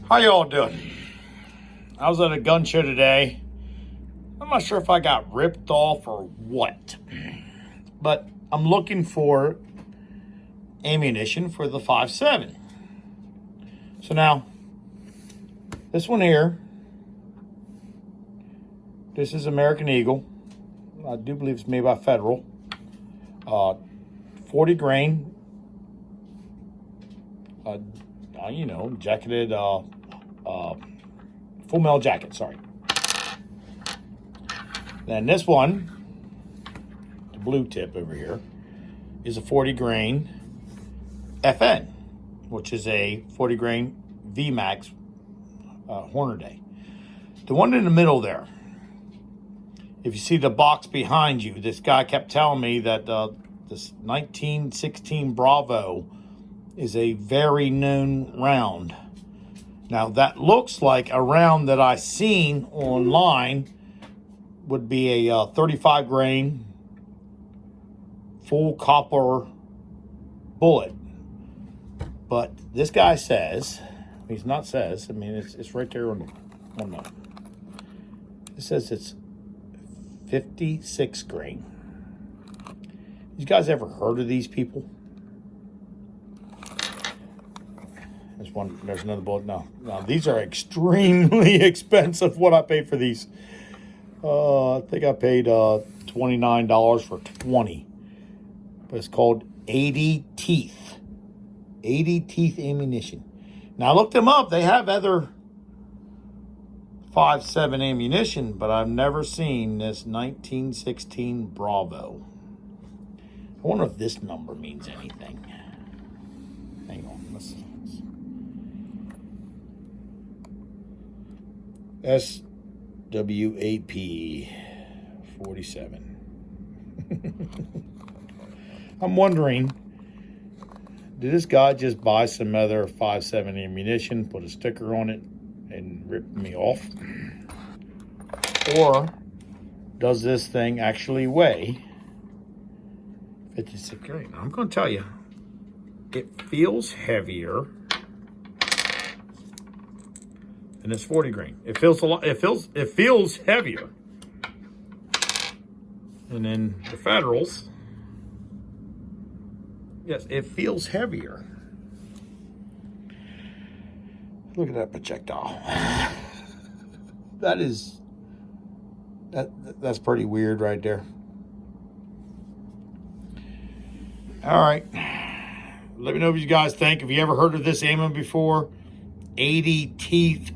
How y'all doing? I was at a gun show today. I'm not sure if I got ripped off or what, but I'm looking for ammunition for the 5.7. So now, this one here, this is American Eagle. I do believe it's made by Federal. 40 grain, jacketed, full metal jacket, sorry. Then this one, the blue tip over here, is a 40 grain FN, which is a 40 grain VMAX Hornady. The one in the middle there, if you see the box behind you, this guy kept telling me that this 1916 Bravo is a very known round. Now that looks like a round that I seen online would be a 35 grain full copper bullet. But this guy says, it's right there on the, it says it's 56 grain. You guys ever heard of these people? There's another bullet. No, these are extremely expensive. What I paid for these. I think I paid $29 for 20. But it's called 80 teeth. 80 teeth ammunition. Now I looked them up. They have other 5.7 ammunition, but I've never seen this 1916 Bravo. I wonder if this number means anything. Hang on. Let's SWAP 47. I'm wondering, did this guy just buy some other 5.7 ammunition, put a sticker on it, and rip me off? Or does this thing actually weigh 56 grain? I'm going to tell you, it feels heavier than this 40 grain. It feels a lot. It feels heavier. And then the Federals, yes, it feels heavier. Look at that projectile. That's pretty weird right there. All right. Let me know what you guys think. Have you ever heard of this ammo before? 80 teeth.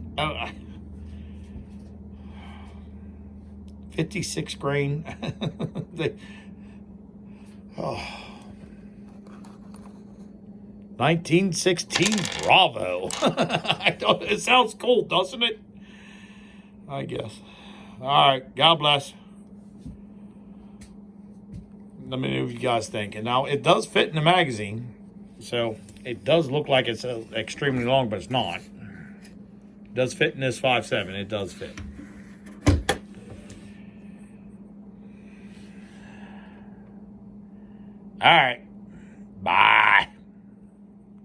56 grain. 1916 Bravo. It sounds cool, doesn't it? I guess. All right. God bless. Let me know what you guys think. And now it does fit in the magazine. So it does look like it's extremely long, but it's not. It does fit in this 5.7. It does fit. All right.